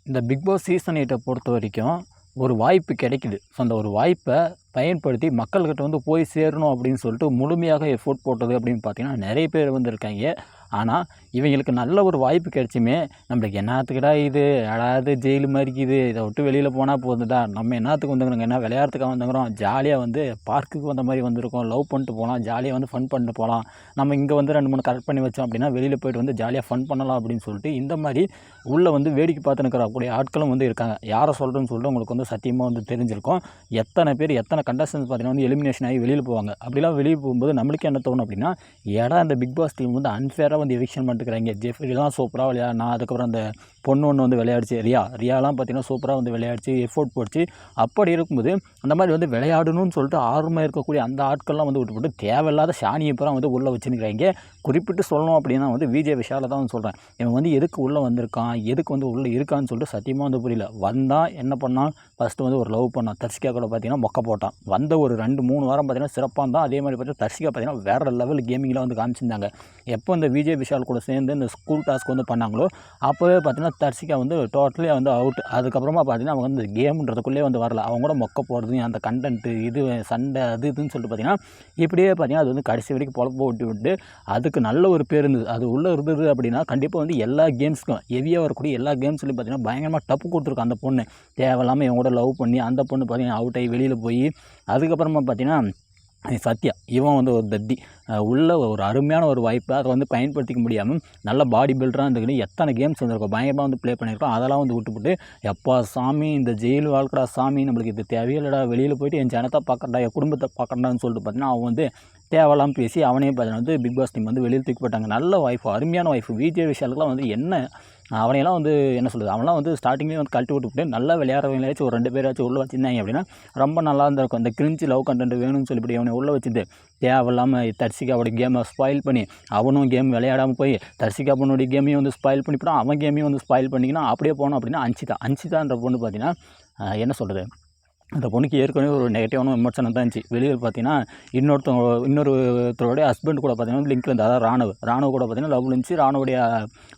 இந்த big Boss season 8 பொறுத்த வரைக்கும் ஒரு வாய்ப்பு கிடைக்குது. ஸோ அந்த ஒரு வாய்ப்பை பயன்படுத்தி மக்கள்கிட்ட வந்து போய் சேரணும் அப்படின்னு சொல்லிட்டு முழுமையாக எஃபோர்ட் போட்டது அப்படின்னு பார்த்தீங்கன்னா நிறைய பேர் வந்து இருக்காங்க. ஆனால் இவங்களுக்கு நல்ல ஒரு வாய்ப்பு கிடைச்சுமே நம்மளுக்கு என்னத்துக்குடா இது அடாது ஜெயிலு மாதிரி இருக்குது, இதை விட்டு வெளியில் போனால் போதுடா, நம்ம என்னத்துக்கு வந்துக்கிறோங்க, என்ன விளையாட்டுக்காக வந்துக்கிறோம், ஜாலியாக வந்து பார்க்குக்கு வந்த மாதிரி வந்திருக்கோம், லவ் பண்ணிட்டு போகலாம், ஜாலியாக வந்து ஃபன் பண்ணிட்டு போகலாம், நம்ம இங்கே வந்து 2 3 கரெக்ட் பண்ணி வச்சோம் அப்படின்னா வெளியில் போய்ட்டு வந்து ஜாலியாக ஃபன் பண்ணலாம் அப்படின்னு சொல்லிட்டு இந்த மாதிரி உள்ளே வந்து வேடிக்கை பார்த்து நிற்கக்கூடிய ஆட்களும் வந்து இருக்காங்க. யாரை சொல்கிறேன்னு சொல்லிட்டு உங்களுக்கு வந்து சத்தியமாக வந்து தெரிஞ்சிருக்கும். எத்தனை பேர் எத்தனை கண்டஸ்டன்ஸ் பார்த்தீங்கன்னா வந்து எலிமினேஷன் ஆகி வெளியில் போவாங்க. அப்படிலாம் வெளியே போகும்போது நம்மளுக்கு என்ன தோணும் அப்படின்னா, ஏடா இந்த பிக் பாஸ் டீம் வந்து அன்ஃபேராக வந்து எவிக்ஷன் பண்ணிட்டுருக்காங்க. ஜெஃப்ரிலாம் சூப்பராக விளையாடினா, அதுக்கப்புறம் அந்த பொண்ணு ஒன்று வந்து விளையாடிச்சு ரியாலாம் பார்த்தீங்கன்னா சூப்பராக வந்து விளையாடிச்சு, எஃபோர்ட் போடுச்சு. அப்படி இருக்கும்போது அந்த மாதிரி வந்து விளையாடணும்னு சொல்லிட்டு ஆர்வமாக இருக்கக்கூடிய அந்த ஆட்கள்லாம் வந்து விட்டுப்பட்டு தேவையில்லாத ஷானியை பூரா வந்து உள்ளே வச்சுருக்காங்க. குறிப்பிட்டு சொல்லணும் அப்படின்னா வந்து விஜய் விஷாலை தான் வந்து சொல்கிறேன். இவன் வந்து எதுக்கு உள்ளே வந்திருக்கான், எதுக்கு வந்து உள்ளே இருக்கான்னு சொல்லிட்டு சத்தியமாக வந்து புரியல. வந்தால் என்ன பண்ணான், ஃபஸ்ட்டு வந்து ஒரு லவ் பண்ணான். தர்ஷிகா கூட பார்த்தீங்கன்னா மொக்க போட்டான். வந்த ஒரு 2 3 வாரம் பார்த்தீங்கன்னா சிறப்பாக இருந்தால். அதே மாதிரி பார்த்தீங்கன்னா தர்ஷிகா பார்த்தீங்கன்னா வேறு லெவல் கேமிங்கில் வந்து காமிச்சிருந்தாங்க. எப்போ இந்த விஜய் விஷால் கூட சேர்ந்து இந்த ஸ்கூல் டாஸ்க் வந்து பண்ணாங்களோ அப்போவே பார்த்தீங்கன்னா தர்ஷிகா வந்து டோட்டலி வந்து அவுட். அதுக்கப்புறமா பார்த்தீங்கன்னா அவங்க வந்து கேம்ன்றதுக்குள்ளே வந்து வரல. அவங்க கூட மொக்க போடுறது, அந்த கண்டென்ட்டு இது சண்டை அது இதுன்னு சொல்லிட்டு பார்த்தீங்கன்னா இப்படியே பார்த்தீங்கன்னா அது வந்து கடைசி வரைக்கும் பொழப்பு ஓட்டி விட்டு அதுக்கு நல்ல ஒரு பேர் இருந்தது. அது உள்ளே இருந்தது அப்படின்னா கண்டிப்பாக வந்து எல்லா கேம்ஸுக்கும் ஹெவியாக வரக்கூடிய எல்லா கேம்ஸ்லையும் பார்த்தீங்கன்னா பயங்கரமாக டப்பு கொடுத்துருக்கும். அந்த பொண்ணு தேவையில்லாமல் இவங்க கூட லவ் பண்ணி அந்த பொண்ணு பார்த்தீங்கன்னா அவுட் ஆகி வெளியில் போய் அதுக்கப்புறமா பார்த்தீங்கன்னா சத்யா இவன் வந்து ஒரு தத்தி உள்ள ஒரு அருமையான ஒரு வாய்ப்பை அதை வந்து பயன்படுத்திக்க முடியாமல் நல்ல பாடி பில்டராக இருந்துக்கிட்டு எத்தனை கேம்ஸ் வந்துருக்கோம் பயங்கரமாக வந்து ப்ளே பண்ணியிருக்கோம். அதெல்லாம் வந்து விட்டுவிட்டு எப்பா சாமி இந்த ஜெயில் வாழ்க்கடா சாமி, நம்மளுக்கு இது தேவையில்லடா, வெளியில் போய்ட்டு என் ஜனத்தை பார்க்கறடா, என் குடும்பத்தை பார்க்கறடான்னு சொல்லிட்டு பார்த்தீங்கன்னா அவன் வந்து தேவையில்லாமல் பேசி அவனே பார்த்தீங்கன்னா வந்து பிக் பாஸ் டீம் வந்து வெளியில் தூக்கி போட்டாங்க. நல்ல வாய்ப்பு, அருமையான வாய்ப்பு. விஜய் விஷாலுக்குலாம் வந்து என்ன அவனையெல்லாம் வந்து என்ன சொல்கிறது, அவன்லாம் வந்து ஸ்டார்டிங்லேயே வந்து கழட்டி விட்டுவிட்டு நல்லா விளையாடுறவங்களாச்சும் ஒரு 2 பேராச்சும் உள்ளே வச்சுருந்தாங்க அப்படின்னா ரொம்ப நல்லா இருந்திருக்கும். இந்த கிரிஞ்சு லவ் கண்டென்ட் வேணும்னு சொல்லிவிட்டு அவனை உள்ளே வச்சுட்டு தேவையில்லாமல் தர்ஷிகாவோட கேமை ஸ்பாயில் பண்ணி அவனும் கேம் விளையாடாமல் போய் தர்ஷிகா பொண்ணுடைய கேமையும் வந்து ஸ்பாயில் பண்ணிவிட்டான், அவன் கேமையும் வந்து ஸ்பாயில் பண்ணிக்கினா அப்படியே போனோம் அப்படின்னா அன்சிதான்ற பொண்ணு பார்த்தீங்கன்னா என்ன சொல்கிறது, அந்த பொண்ணுக்கு ஏற்கனவே ஒரு நெகட்டிவான விமர்சனம் தான் இருந்துச்சு. வெளியில் பார்த்தீங்கன்னா இன்னொருத்தரோடைய ஹஸ்பண்ட் கூட பார்த்தீங்கன்னா லிங்க் இருந்தது. அதாவது ராணுவ கூட பார்த்தீங்கன்னா லவ் இருந்துச்சு. ராணுவோடைய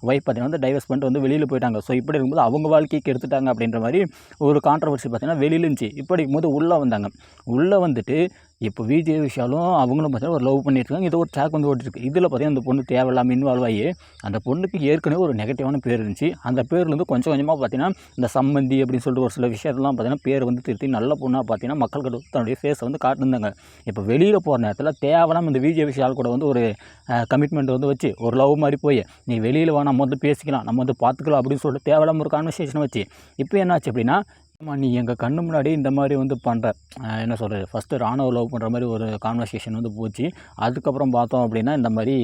ஒய்ஃப் பார்த்தீங்கன்னா வந்து டைவர்ஸ் பண்ணிட்டு வந்து வெளியில் போயிட்டாங்க. ஸோ இப்படி இருக்கும்போது அவங்க வாழ்க்கைக்கு எடுத்துட்டாங்க அப்படின்ற மாதிரி ஒரு கான்ட்ரவர்சி பார்த்தீங்கன்னா வெளியில் இருந்துச்சு. இப்படி இருக்கும்போது உள்ளே வந்தாங்க. உள்ளே வந்துட்டு இப்போ விஜய் விஷாலும் அவங்களும் பார்த்தீங்கன்னா ஒரு லவ் பண்ணியிருக்காங்க. இது ஒரு ட்ராக் வந்து ஓட்டிருக்கு. இதில் பார்த்தீங்கன்னா அந்த பொண்ணு தேவையில்லாமல் இன்வால்வ் ஆகி அந்த பொண்ணுக்கு ஏற்கனவே ஒரு நெகட்டிவான பேர் இருந்துச்சு. அந்த பேர்லேருந்து கொஞ்சம் கொஞ்சமாக பார்த்தீங்கன்னா இந்த சம்மந்தி அப்படின்னு சொல்லிட்டு ஒரு சில விஷயத்தெல்லாம் பார்த்தீங்கன்னா பேர் வந்து திருத்தி நல்ல பொண்ணாக பார்த்தீங்கன்னா மக்கள்கிட்ட தன்னுடைய ஃபேஸை வந்து காட்டிருந்தாங்க. இப்போ வெளியில் போகிற நேரத்தில் தேவையில்லாமல் இந்த விஜய் விஷால் கூட வந்து ஒரு கமிட்மெண்ட் வந்து வச்சு ஒரு லவ் மாதிரி போய் நீ வெளியில் வா, நம்ம வந்து பேசிக்கலாம், நம்ம வந்து பார்த்துக்கலாம் அப்படின்னு சொல்லிட்டு தேவையில்லாமல் ஒரு கான்வர்சேஷன் வச்சு இப்போ என்னாச்சு அப்படின்னா, நீ எங்கள் கண்ணு முன்னாடி இந்த மாதிரி வந்து பண்ணுற என்ன சொல்கிறது, ஃபஸ்ட்டு ராணுவ லவ் பண்ணுற மாதிரி ஒரு கான்வர்சேஷன் வந்து போச்சு. அதுக்கப்புறம் பார்த்தோம் அப்படின்னா இந்த மாதிரி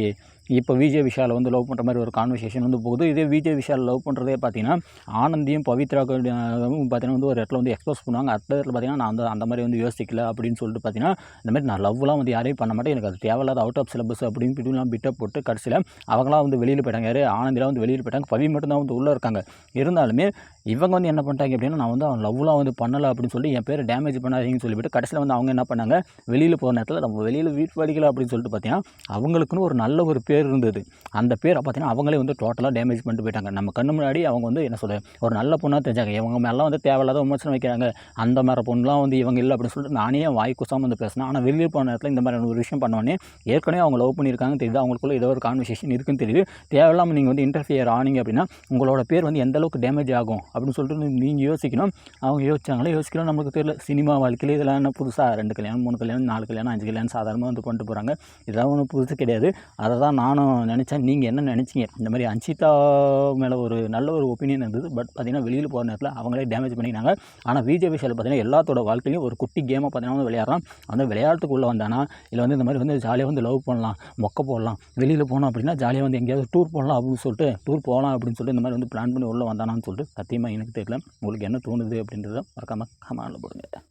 இப்போ விஜய் விஷாலை வந்து லவ் பண்ணுற மாதிரி ஒரு கான்வர்சேஷன் வந்து போகுது. இதே விஜய் விஷால் லவ் பண்ணுறதே பார்த்தீங்கன்னா ஆனந்தியும் பவித்ராவும் பார்த்தீங்கன்னா வந்து ஒரு இடத்துல வந்து எக்ஸ்போஸ் பண்ணுவாங்க. அடுத்த இடத்துல பார்த்தீங்கன்னா நான் அந்த மாதிரி வந்து யோசிக்கல அப்படின்னு சொல்லிட்டு பார்த்தீங்கன்னா இந்த மாதிரி நான் லவ்லாம் வந்து யாரையும் பண்ண மாட்டேன், எனக்கு அது தேவையில்லாத அவுட் ஆஃப் சிலபஸ் அப்படின்னு பிடிலாம் பிட்டப் போட்டு கடைசியில் அவங்களாம் வந்து வெளியில் போயிட்டாங்க. யார் ஆனந்திலாம் வந்து வெளியில் போயிட்டாங்க, பவி மட்டும் தான் வந்து உள்ளே இருக்காங்க. இருந்தாலுமே இவங்க வந்து என்ன பண்ணிட்டாங்க அப்படின்னா, நான் வந்து அவன் லவ்லாம் வந்து பண்ணலை அப்படின்னு சொல்லி என் பேர் டேமேஜ் பண்ணாதீங்கன்னு சொல்லிவிட்டு கடைசியில் வந்து அவங்க என்ன பண்ணாங்க, வெளியில் போகிற நேரத்தில் நம்ம வெளியில் வீட்டு வடிக்கல அப்படின்னு சொல்லிட்டு பார்த்தீங்கன்னா அவங்களுக்குன்னு ஒரு நல்ல ஒரு பேர் இருந்தது. அந்த பேரை பார்த்தீங்கன்னா அவங்களே வந்து டோட்டலாக டேமேஜ் பண்ணிட்டு போயிட்டாங்க. நம்ம கண்ணு முன்னாடி அவங்க வந்து என்ன சொல்கிறது ஒரு நல்ல பொண்ணாக தெரிஞ்சாங்க. இவங்க மேலாம் வந்து தேவையில்லாத விமர்சனம் வைக்கிறாங்க, அந்த மாதிரி பொண்ணுலாம் வந்து இவங்க இல்லை அப்படின்னு சொல்லிட்டு நானே வாய் குசாமல் வந்து பேசினேன். ஆனால் வெளியில் போன நேரத்தில் இந்த மாதிரி ஒரு விஷயம் பண்ணோடனே ஏற்கனவே அவங்க லவ் பண்ணியிருக்காங்கன்னு தெரியுது, அவங்களுக்குள்ள ஏதோ ஒரு கான்வர்சேஷன் இருக்குன்னு தெரியுது. தேவையில்லாமல் நீங்கள் வந்து இன்டர்ஃபியர் ஆனீங்க அப்படின்னா உங்களோட பேர் வந்து எந்த அளவுக்கு டேமேஜ் ஆகும் அப்படின்னு சொல்லிட்டு நீங்கள் யோசிக்கணும். அவங்க யோசிக்கலாம் நமக்கு தெரியல. சினிமா வாழ்க்கையில் இதெல்லாம் என்ன புதுசாக 2 கல்யாணம் 3 கல்யாணம் 4 கல்யாணம் 5 கல்யாணம் சாதாரணமாக வந்து கொண்டு போகிறாங்க. இதெல்லாம் ஒன்றும் புதுசு கிடையாது. அதை தான் நானும் நினச்சேன். நீங்கள் என்ன நினச்சிங்க? இந்த மாதிரி அன்சிதா மேலே ஒரு நல்ல ஒரு ஒப்பீனியன் இருந்தது. பட் பார்த்தீங்கன்னா வெளியில் போகிற நேரத்தில் அவங்களே டேமேஜ் பண்ணிக்கிறாங்க. ஆனால் விஜய் விஷால் பார்த்தீங்கன்னா எல்லாத்தோட வாழ்க்கையிலையும் ஒரு குட்டி கேமாக பார்த்தீங்கன்னா வந்து விளையாடுறான். அந்த விளையாட்டுக்கு உள்ளே வந்தானா இல்லை வந்து இந்த மாதிரி வந்து ஜாலியாக வந்து லவ் பண்ணலாம், மொக்க போடலாம், வெளியில் போனோம் அப்படின்னா ஜாலியாக வந்து எங்கேயாவது டூர் போடலாம் அப்படின்னு சொல்லிட்டு இந்த மாதிரி வந்து பிளான் பண்ணி உள்ளே வந்தானான்னு சொல்லிட்டு சத்தியமாக எனக்கு தெரியல. உங்களுக்கு என்ன தோணுது அப்படின்றத மறக்காமல் கமெண்ட்ல போடுங்க.